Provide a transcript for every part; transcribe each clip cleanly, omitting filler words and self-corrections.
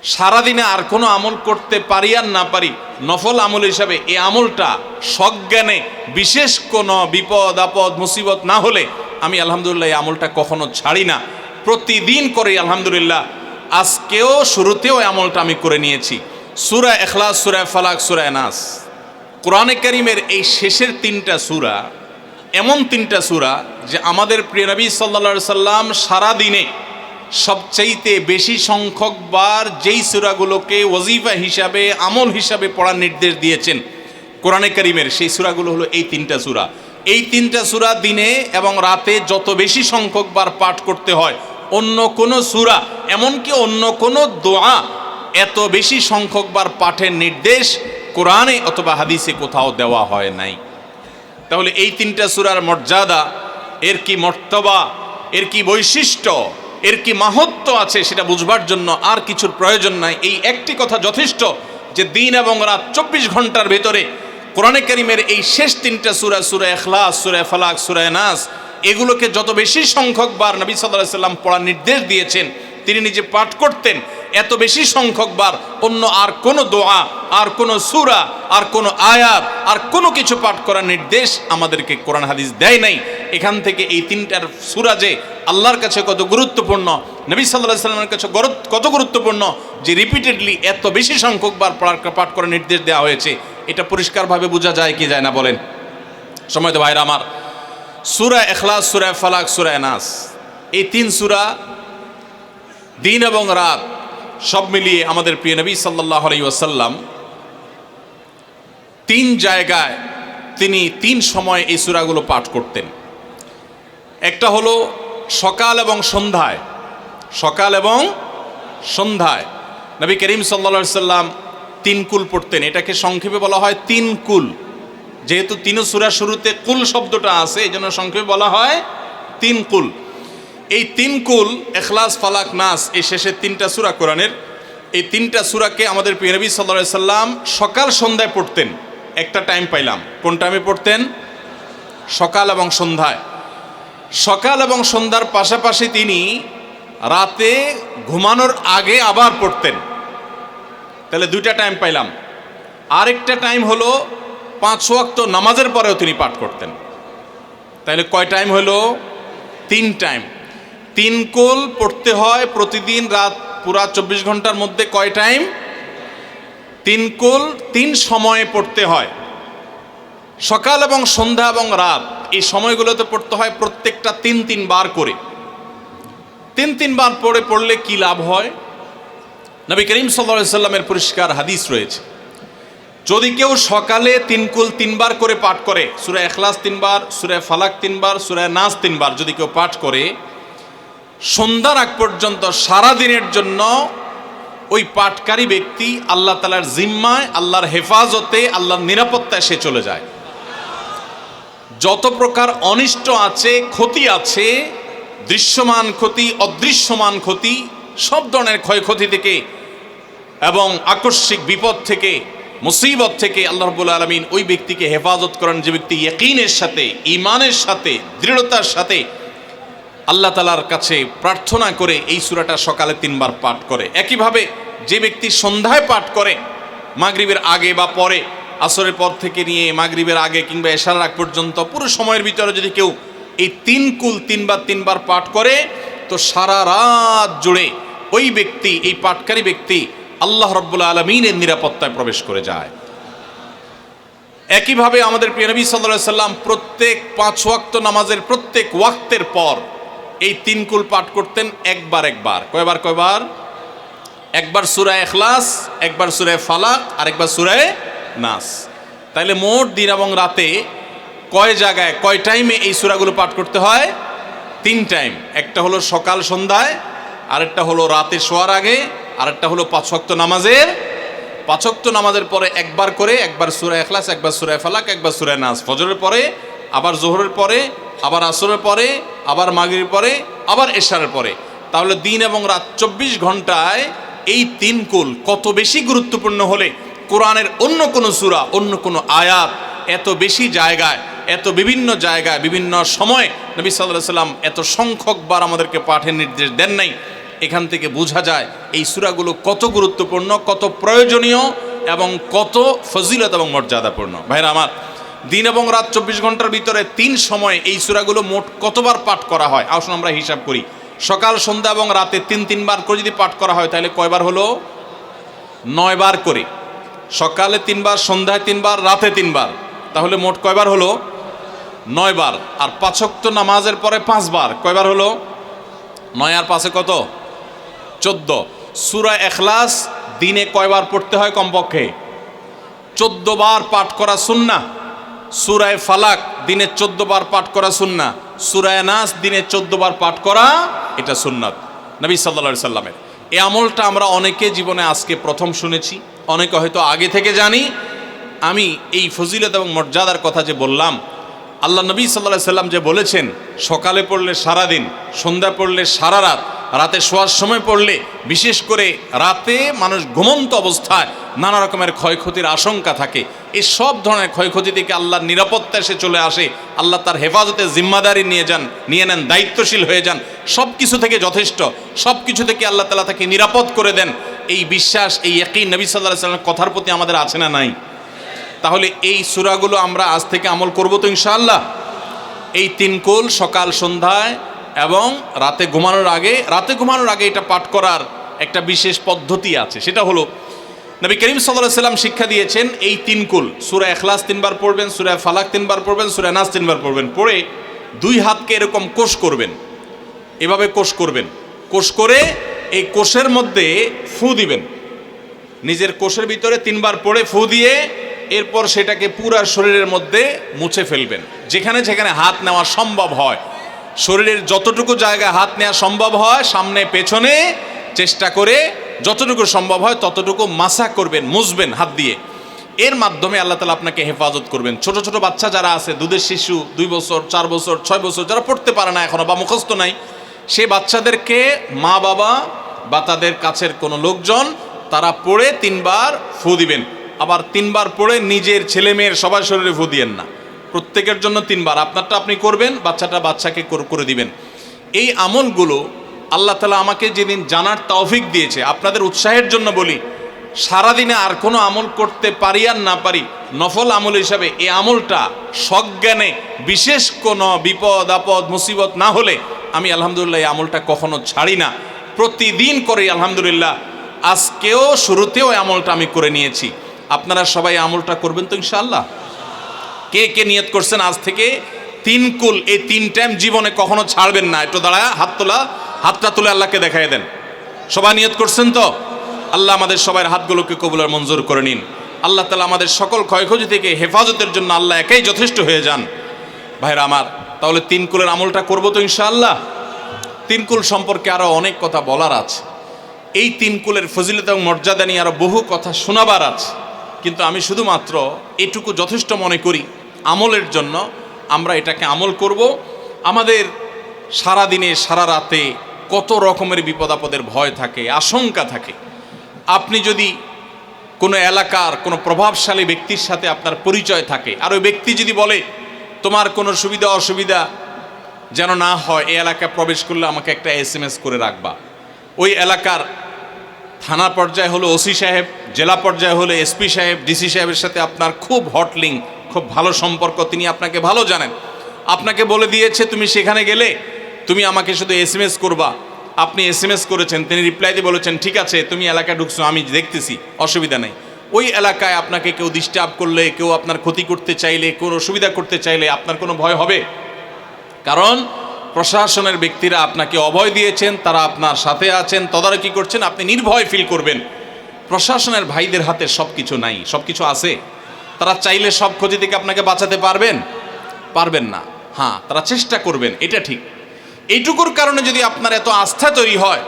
সারাদিনে আর কোনো আমল করতে পারি আর না পারি, নফল আমল হিসাবে এই আমলটা সজ্ঞানে বিশেষ কোনো বিপদ আপদ মুসিবত না হলে আমি আলহামদুলিল্লাহ এই আমলটা কখনো ছাড়ি না, প্রতিদিন করি আলহামদুলিল্লাহ। আজকেও শুরুতেও এই আমলটা আমি করে নিয়েছি। সূরা ইখলাস, সূরা ফালাক, সূরা নাস, কোরআনে কারীমের এই শেষের তিনটা সূরা এমন তিনটা সূরা যে আমাদের প্রিয় নবী সাল্লাল্লাহু আলাইহি সাল্লাম সারাদিনে সবচাইতে বেশি সংখ্যক বার যেই সূরাগুলোকে ওয়াজিফা হিসাবে আমল হিসাবে পড়ার নির্দেশ দিয়েছেন কোরআনে কারীমের, সেই সূরাগুলো হলো এই তিনটা সূরা। এই তিনটা সূরা দিনে এবং রাতে যত বেশি সংখ্যক বার পাঠ করতে হয়, অন্য কোনো সূরা এমনকি অন্য কোনো দোয়া এত বেশি সংখ্যক বার পাঠের নির্দেশ কোরআনে অথবা হাদিসে কোথাও দেওয়া হয় নাই। তাহলে এই তিনটা সূরার মর্যাদা, এর কি মর্তবা, এর কি বৈশিষ্ট্য, এর কি মাহাত্ম্য আছে সেটা বুঝবার জন্য আর কিছুর প্রয়োজন নাই। এই একটি কথা যথেষ্ট যে দিন এবং রাত 24 ঘন্টার ভেতরে কোরআনে কারীমের এই শেষ তিনটা সূরা, সূরা ইখলাস, সূরা ফালাক, সূরা নাস, এগুলোকে যত বেশি সংখ্যক বার নবী সাল্লাল্লাহু আলাইহি সাল্লাম পড়ার নির্দেশ দিয়েছেন, তিনি নিজে পাঠ করতেন, এত বেশি সংখ্যক বার অন্য আর কোনো দোয়া, আর কোনো সূরা, আর কোনো আয়াত, আর কোনো কিছু পাঠ করার নির্দেশ আমাদেরকে কোরআন হাদিস দেয় নাই। এখান থেকে এই তিনটার সূরা যে আল্লাহর কাছে কত গুরুত্বপূর্ণ, নবী সাল্লাল্লাহু আলাইহি সাল্লামের কাছে কত গুরুত্বপূর্ণ যে রিপিটেডলি এত বেশি সংখ্যক বার পাঠ করার নির্দেশ দেওয়া হয়েছে, এটা পরিষ্কারভাবে বোঝা যায় কি যায় না বলেন? সময় তো ভাইরা আমার, সূরা ইখলাস, সূরা ফালাক, সূরা নাস, এই তিন সূরা দিন এবং রাত সব মিলিয়ে আমাদের প্রিয় নবী সাল্লাল্লাহু আলাইহি ওয়াসাল্লাম তিন জায়গায় তিনি তিন সময় এই সূরাগুলো পাঠ করতেন। একটা হলো সকাল এবং সন্ধ্যায়, সকাল এবং সন্ধ্যায় নবী করিম সাল্লাল্লাহু আলাইহি সাল্লাম তিন কুল পড়তেন। এটাকে সংক্ষেপে বলা হয় তিন কুল, যেহেতু তিন সূরার শুরুতে কুল শব্দটা আছে এই জন্য সংক্ষেপে বলা হয় তিন কুল। এই তিন কুল ইখলাস, ফালাক, নাস, এই শেষের তিনটা সূরা কোরআনের, এই তিনটা সূরাকে আমাদের প্রিয় নবী সাল্লাল্লাহু আলাইহি সাল্লাম সকাল সন্ধ্যায় পড়তেন। একটা টাইম পাইলাম, কোন টাইমে পড়তেন? সকাল এবং সন্ধ্যায়। সকাল এবং সন্ধ্যার পাশাপাশি তিনি রাতে ঘুমানোর আগে আবার পড়তেন। তাহলে দুইটা টাইম পাইলাম। আরেকটা টাইম হলো 5 ওয়াক্ত নামাজের পরেও তিনি পাঠ করতেন। তাহলে কয় টাইম হলো? 3 টাইম। 3 কুল পড়তে হয় প্রতিদিন রাত পুরা 24 ঘন্টার মধ্যে। কয় টাইম? 3 কুল 3 সময়ে পড়তে হয়। সকাল এবং সন্ধ্যা এবং রাত এই সময়গুলোতে পড়তে হয় প্রত্যেকটা 3 বার করে। 3 বার পড়লে কি লাভ হয়? নবী করিম সাল্লাল্লাহু আলাইহি সাল্লামের পরিষ্কার হাদিস রয়েছে, যদি কেউ সকালে 3 কুল 3 বার করে পাঠ করে, সূরা ইখলাস 3 বার, সূরা ফালাক 3 বার, সূরা নাস 3 বার যদি কেউ পাঠ করে, সন্ধ্যার আগ পর্যন্ত সারা দিনের জন্য ওই পাঠকারী ব্যক্তি আল্লাহ তাআলার জিম্মায়, আল্লাহর হেফাজতে, আল্লাহর নিরাপত্তায় সে চলে যায়। যত প্রকার অনিষ্ট আছে, ক্ষতি আছে, দৃশ্যমান ক্ষতি, অদৃশ্যমান ক্ষতি, সব ধরনের ক্ষয়ক্ষতি থেকে এবং আকস্মিক বিপদ থেকে, মুসিবত থেকে আল্লাহ রাব্বুল আলামিন ওই ব্যক্তিকে হেফাজত করেন যে ব্যক্তি ইয়াকিনের সাথে, ঈমানের সাথে, দৃঢ়তার সাথে আল্লাহ তাআলার কাছে প্রার্থনা করে এই সূরাটা সকালে 3 বার পাঠ করে। একইভাবে যে ব্যক্তি সন্ধ্যায় পাঠ করে, মাগরিবের আগে বা পরে, আসরের পর থেকে নিয়ে মাগরিবের আগে কিংবা এশার আগ পর্যন্ত পুরো সময়ের ভিতরে যদি কেউ এই 3 কুল 3 বার পাঠ করে, তো সারা রাত জুড়ে ওই ব্যক্তি, এই পাঠকারী ব্যক্তি আল্লাহ রাব্বুল আলামিনের নিরাপত্তায় প্রবেশ করে যায়। একইভাবে আমাদের প্রিয় নবী সাল্লাল্লাহু আলাইহি সাল্লাম প্রত্যেক 5 ওয়াক্ত নামাজের প্রত্যেক ওয়াক্তের পর এই 3 কুল পাঠ করতেন একবার। কয়বার? একবার সূরা ইখলাস, একবার সূরা ফালাক, আর একবার সূরা নাস। তাইলে মোট দিন এবং রাতে কয় জায়গায়, কয় টাইমে এই সূরাগুলো পাঠ করতে হয়? 3 টাইম। একটা হলো সকাল সন্ধ্যায়, আরেকটা হলো রাতে শোয়ার আগে, আরেকটা হলো 5 ওয়াক্ত নামাজের, 5 ওয়াক্ত নামাজের পরে একবার করে, একবার সূরা ইখলাস, একবার সূরা ফালাক, একবার সূরা নাস। ফজরের পরে, আবার যোহরের পরে, আবার আসরের পরে, আবার মাগরিবের পরে, আবার এশারের পরে। তাহলে দিন এবং রাত 24 ঘন্টায় এই 3 কুল কত বেশি গুরুত্বপূর্ণ হলে কোরআনের অন্য কোনো সূরা, অন্য কোনো আয়াত এত বেশি জায়গায়, এত বিভিন্ন জায়গায়, বিভিন্ন সময় নবী সাল্লাল্লাহু আলাইহি সাল্লাম এত সংখ্যক বার আমাদেরকে পাঠের নির্দেশ দেন নাই। এখান থেকে বোঝা যায় এই সূরাগুলো কত গুরুত্বপূর্ণ, কত প্রয়োজনীয় এবং কত ফজিলত এবং মর্যাদাপূর্ণ। ভাইরা আমার, দিন এবং রাত 24 ঘন্টার ভিতরে 3 সময়ে এই সূরাগুলো মোট কতবার পাঠ করা হয় আসুন আমরা হিসাব করি। সকাল, সন্ধ্যা এবং রাতে 3 বার করে যদি পাঠ করা হয় তাহলে কয়বার হলো? 9 বার করে। সকালে 3 বার, সন্ধ্যায় 3 বার, রাতে 3 বার, তাহলে মোট কয়বার হলো? 9 বার। আর 5 ওয়াক্ত নামাজের পরে 5 বার, কয়বার হলো? 9 আর 5 কত? 14। সূরা ইখলাস দিনে কয়বার পড়তে হয়? কমপক্ষে 14 বার পাঠ করা সুন্নাহ। সূরা ফালাক দিনে 14 বার পাঠ করা সুন্নাহ। সূরা নাস দিনে 14 বার পাঠ করা এটা সুন্নাত নবী সাল্লাল্লাহু আলাইহি সাল্লামের। এই আমলটা আমরা অনেকে জীবনে আজকে প্রথম শুনেছি, অনেকে হয়তো আগে থেকে জানি। আমি এই ফজিলত এবং মর্যাদার কথা যে বললাম, আল্লাহ নবী সাল্লাল্লাহু আলাইহি সাল্লাম যে বলেছেন সকালে পড়লে সারা দিন, সন্ধ্যা পড়লে সারা রাত, রাতে শোয়ার সময় পড়লে, বিশেষ করে রাতে মানুষ ঘুমন্ত অবস্থায় নানা রকমের ক্ষয়ক্ষতির আশঙ্কা থাকে, এই সব ধরনের ক্ষয়ক্ষতি থেকে আল্লাহর নিরাপত্তা এসে চলে আসে। আল্লাহ তার হেফাজতের জিম্মাদারি নিয়ে নেন, দায়িত্বশীল হয়ে যান। সব কিছু থেকে যথেষ্ট, সব কিছু থেকে আল্লাহ তাআলা তাকে নিরাপদ করে দেন। এই বিশ্বাস, এই ইয়াকিন নবী সাল্লাল্লাহু আলাইহি সাল্লামের কথার প্রতি আমাদের আছে না নাই? তাহলে এই সূরাগুলো আমরা আজ থেকে আমল করব তো ইনশাআল্লাহ। এই 3 কুল সকাল, সন্ধ্যায় এবং রাতে ঘুমানোর আগে এটা পাঠ করার একটা বিশেষ পদ্ধতি আছে। সেটা হলো নবী করিম সাল্লাল্লাহু আলাইহি সাল্লাম শিক্ষা দিয়েছেন এই 3 কুল। সূরা ইখলাস 3 বার পড়বেন, সূরা ফালাক 3 বার পড়বেন, সূরা নাস 3 বার পড়বেন। পড়ে 2 হাতকে এরকম কোষ করবেন, এভাবে কোষ করবেন। কোষ করে এই কোষের মধ্যে ফু দিবেন, নিজের কোষের ভিতরে 3 বার পড়ে ফু দিয়ে এরপর সেটাকে পুরা শরীরের মধ্যে মুছে ফেলবেন। যেখানে যেখানে হাত নেওয়া সম্ভব হয়, শরীরের যতটুকু জায়গায় হাত নেওয়া সম্ভব হয়, সামনে পেছনে চেষ্টা করে যতটুকু সম্ভব হয় ততটুকু মাসা করবেন, মুছবেন হাত দিয়ে। এর মাধ্যমে আল্লাহ তাআলা আপনাকে হেফাজত করবেন। ছোট ছোট বাচ্চা যারা আছে, দুধের শিশু, 2 বছর, 4 বছর, 6 বছর, যারা পড়তে পারে না এখনো বা মুখস্থ নাই, সে বাচ্চাদেরকে মা বাবা বা তাদের কাছের কোনো লোকজন তারা পড়ে 3 বার ফু দিবেন। আবার 3 বার পড়ে নিজের ছেলে মেয়ের সবার শরীরে ফু দিয়েন না, প্রত্যেকের জন্য 3 বার। আপনারটা আপনি করবেন, বাচ্চাকে করে দিবেন। এই আমলগুলো আল্লাহ তাআলা আমাকে যেদিন জানার তৌফিক দিয়েছে, আপনাদের উৎসাহের জন্য বলি, সারাদিনে আর কোনো আমল করতে পারি আর না পারি, নফল আমল হিসাবে এই আমলটা সজ্ঞানে, বিশেষ কোনো বিপদ আপদ মুসিবত না হলে আমি আলহামদুলিল্লাহ এই আমলটা কখনো ছাড়ি না, প্রতিদিন করি আলহামদুলিল্লাহ। আজকেও শুরুতেও এই আমলটা আমি করে নিয়েছি। আপনারা সবাই আমলটা করবেন তো ইনশাআল্লাহ? কে কে নিয়ত করছেন আজ থেকে 3 কুল, এই 3 টাইম জীবনে কখনো ছাড়বেন না? একটু দাঁড়ায় হাতটা তুলে আল্লাহকে দেখায় দেন। সবাই নিয়ত করছেন তো? আল্লাহ আমাদের সবার হাতগুলোকে কবুল আর মঞ্জুর করে নিন। আল্লাহ তাআলা আমাদের সকল ক্ষয়ক্ষতি থেকে হেফাজতের জন্য আল্লাহ একাই যথেষ্ট হয়ে যান। ভাইরা আমার, তাহলে 3 কুলের আমলটা করবো তো ইনশাআল্লাহ? 3 কুল সম্পর্কে আরো অনেক কথা বলার আছে, এই 3 কুলের ফজিলত এবং মর্যাদা নিয়ে আরো বহু কথা শোনাবার আছে, কিন্তু আমি শুধুমাত্র এটুকু যথেষ্ট মনে করি আমলের জন্য। আমরা এটাকে আমল করব। আমাদের সারা দিনে সারা রাতে কত রকমের বিপদ আপদের ভয় থাকে, আশঙ্কা থাকে। আপনি যদি কোনো এলাকার কোনো প্রভাবশালী ব্যক্তির সাথে আপনার পরিচয় থাকে, আর ওই ব্যক্তি যদি বলে তোমার কোনো সুবিধা অসুবিধা যেন না হয়, এই এলাকায় প্রবেশ করলে আমাকে একটা SMS করে রাখবা। ওই এলাকার থানা পর্যায়ে হলো ওসি সাহেব, জেলা পর্যায়ে হলো SP সাহেব, DC সাহেবের সাথে আপনার খুব হট লিঙ্ক, খুব ভালো সম্পর্ক, তিনি আপনাকে ভালো জানেন। আপনাকে বলে দিয়েছে তুমি সেখানে গেলে তুমি আমাকে শুধু SMS করবা। আপনি SMS করেছেন, তিনি রিপ্লাই দিয়ে বলেছেন ঠিক আছে তুমি এলাকায় ঢুকছো, আমি দেখতেছি, অসুবিধা নেই। ওই এলাকায় আপনাকে কেউ ডিস্টার্ব করলে, কেউ আপনার ক্ষতি করতে চাইলে, কোনো অসুবিধা করতে চাইলে আপনার কোনো ভয় হবে? কারণ প্রশাসনের ব্যক্তিরা আপনাকে অভয় দিয়েছেন, তারা আপনার সাথে আছেন, তদারকি করছেন, আপনি নির্ভয় ফিল করবেন। প্রশাসনের ভাইদের হাতে সব কিছু নাই, সব কিছু আছে। তারা চাইলে সব ক্ষতি থেকে আপনাকে বাঁচাতে পারবেন না। হ্যাঁ, তারা চেষ্টা করবেন, এটা ঠিক। এইটুকুর কারণে যদি আপনার এত আস্থা তৈরি হয়,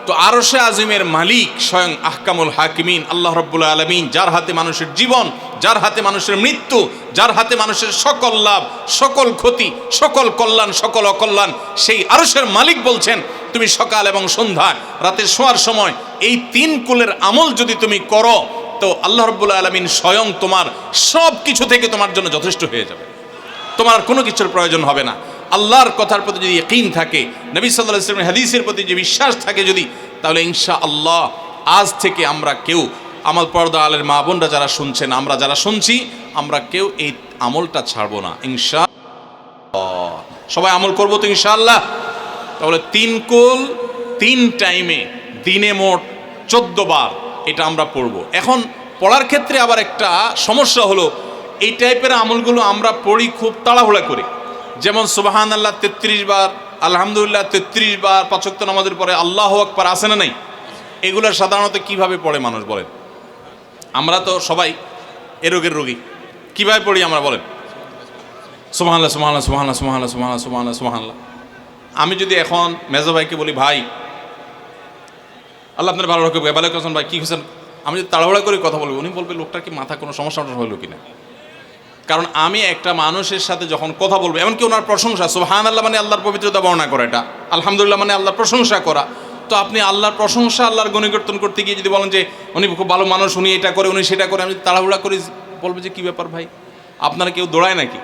তো আরশে আজিমের মালিক স্বয়ং আহকামুল হাকিমিন আল্লাহ রাব্বুল আলামিন, যার হাতে মানুষের জীবন, যার হাতে মানুষের মৃত্যু, যার হাতে মানুষের সকল লাভ, সকল ক্ষতি, সকল কল্যাণ, সকল অকল্যাণ, সেই আরশের মালিক বলছেন তুমি সকাল এবং সন্ধ্যায়, রাতে শোয়ার সময় এই 3 কুলের আমল যদি তুমি করো, তো আল্লাহ রাব্বুল আলামিন স্বয়ং তোমার সব কিছু থেকে তোমার জন্য যথেষ্ট হয়ে যাবে। তোমার আর কোনো কিছুর প্রয়োজন হবে না। আল্লাহর কথার প্রতি যদি ইয়াকিন থাকে, নবী সাল্লাল্লাহু আলাইহি ওয়াসাল্লামের হাদিসের প্রতি যে বিশ্বাস থাকে যদি, তাহলে ইনশাআল্লাহ আজ থেকে আমরা কেউ, আমার পর্দা আলের মা বোনরা যারা শুনছেন, আমরা যারা শুনছি, আমরা কেউ এই আমলটা ছাড়বো না ইনশাআল্লাহ। সবাই আমল করবো তো ইনশাআল্লাহ। তাহলে 3 কুল 3 টাইমে দিনে মোট 14 বার এটা আমরা পড়ব। এখন পড়ার ক্ষেত্রে আবার একটা সমস্যা হলো, এই টাইপের আমলগুলো আমরা পড়ি খুব তাড়াহুড়া করে। যেমন সুবহানাল্লাহ 33 বার, আলহামদুলিল্লাহ 33 বার, 5 ওয়াক্ত নামাজের পরে আল্লাহু আকবার আছে না নাই? এগুলো সাধারণত কিভাবে পড়ে মানুষ বলেন? আমরা তো সবাই এ রোগের রোগী। কিভাবে পড়ি আমরা বলেন? সুবহানাল্লাহ সুবহানাল্লাহ সুবহানাল্লাহ সুবহানাল্লাহ সুবহানাল্লাহ সুবহানাল্লাহ সুবহানাল্লাহ। আমি যদি এখন মেজো ভাইকে বলি, ভাই আল্লাহ আপনার ভালো রাখবে, ওয়ালাইকুম আসসালাম ভাই, কী হয়েছেন? আমি যদি তাড়াহুড়া করে কথা বলবো, উনি বলবে লোকটার কি মাথা কোনো সমস্যা হলো কিনা। কারণ আমি একটা মানুষের সাথে যখন কথা বলবো, এমনকি ওনার প্রশংসা, সুবহানাল্লাহ মানে আল্লাহর পবিত্রতা বর্ণনা করা, এটা আলহামদুলিল্লাহ মানে আল্লাহর প্রশংসা করা। তো আপনি আল্লাহর প্রশংসা, আল্লাহর গুণকীর্তন করতে গিয়ে যদি বলেন যে উনি খুব ভালো মানুষ, উনি এটা করে, উনি সেটা করে, আমি তাড়াহুড়া করে বলবো যে কী ব্যাপার ভাই, আপনারা কেউ দৌড়ায় নাকি?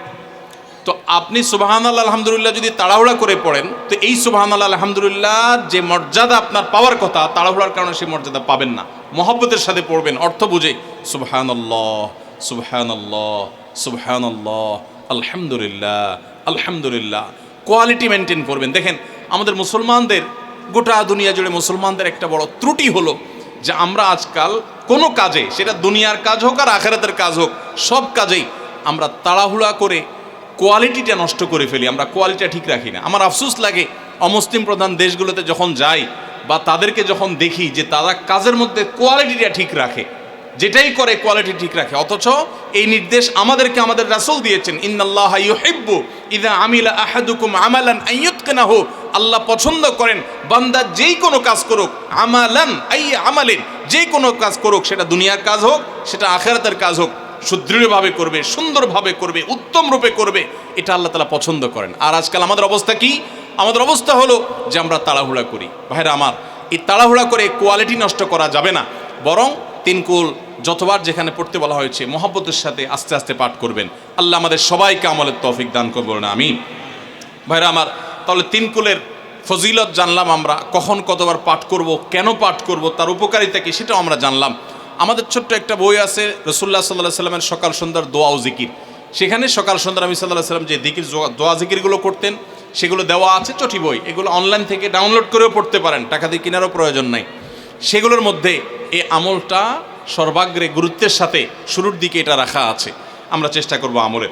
তো আপনি সুবহানাল্লাহ আলহামদুলিল্লাহ যদি তাড়াহুড়া করে পড়েন, তো এই সুবহানাল্লাহ আলহামদুলিল্লাহ যে মর্যাদা আপনার পাওয়ার কথা, তাড়াহুড়ার কারণে সেই মর্যাদা পাবেন না। মহব্বতের সাথে পড়বেন, অর্থ বুঝে, সুবহানাল্লাহ সুবহানাল্লাহ সুবহানাল্লাহ আলহামদুলিল্লাহ আলহামদুলিল্লাহ। কোয়ালিটি মেনটেন করবেন। দেখেন আমাদের মুসলমানদের, গোটা দুনিয়া জুড়ে মুসলমানদের একটা বড় ত্রুটি হলো যে আমরা আজকাল কোনো কাজে, সেটা দুনিয়ার কাজ হোক আর আখিরাতের কাজ হোক, সব কাজেই আমরা তাড়াহুড়া করে কোয়ালিটিটা নষ্ট করে ফেলি, আমরা কোয়ালিটিটা ঠিক রাখি না। আমার আফসোস লাগে অমুসলিম প্রধান দেশগুলোতে যখন যাই বা তাদেরকে যখন দেখি যে তারা কাজের মধ্যে কোয়ালিটিটা ঠিক রাখে, যেটাই করে কোয়ালিটি ঠিক রাখে, অথচ এই নির্দেশ আমাদেরকে আমাদের রাসূল দিয়েছেন, ইন্নাল্লাহা ইউহিব্বু ইযা আমিলা আহাদুকুম আমালান আইয়ুতকিনাহু। আল্লাহ পছন্দ করেন বান্দা যেই কোনো কাজ করুক, আমালান আই আমালিন, যেই কোনো কাজ করুক, সেটা দুনিয়ার কাজ হোক, সেটা আখিরাতের কাজ হোক, সুদৃঢ়ভাবে করবে, সুন্দরভাবে করবে, উত্তম রূপে করবে, এটা আল্লাহ তাআলা পছন্দ করেন। আর আজকাল আমাদের অবস্থা কি? আমাদের অবস্থা হলো যে আমরা তাড়াহুড়া করি। ভাইরা আমার, এই তাড়াহুড়া করে কোয়ালিটি নষ্ট করা যাবে না, বরং 3 কুল যতবার যেখানে পড়তে বলা হয়েছে মহব্বতের সাথে আস্তে আস্তে পাঠ করবেন। আল্লাহ আমাদের সবাইকে আমলের তৌফিক দান করবেন না, আমিন। ভাইরা আমার, তাহলে 3 কুলের ফজিলত জানলাম আমরা, কখন কতবার পাঠ করব, কেন পাঠ করব, তার উপকারিতা কি সেটাও আমরা জানলাম। আমাদের ছোট্ট একটা বই আছে রাসূলুল্লাহ সাল্লাল্লাহু আলাইহি সাল্লামের সকাল সন্ধ্যার দোয়া ও জিকির। সেখানে সকাল সন্ধ্যা নবী সাল্লাল্লাহু আলাইহি সাল্লাম যে জিকির, দোয়া জিকিরগুলো করতেন সেগুলো দেওয়া আছে, চটি বই। এগুলো অনলাইন থেকে ডাউনলোড করেও পড়তে পারেন, টাকা দিয়ে কেনারও প্রয়োজন নাই। সেগুলোর মধ্যে এই আমলটা সর্বাগ্রে গুরুত্বের সাথে শুরুর দিকে এটা রাখা আছে। আমরা চেষ্টা করব আমলের।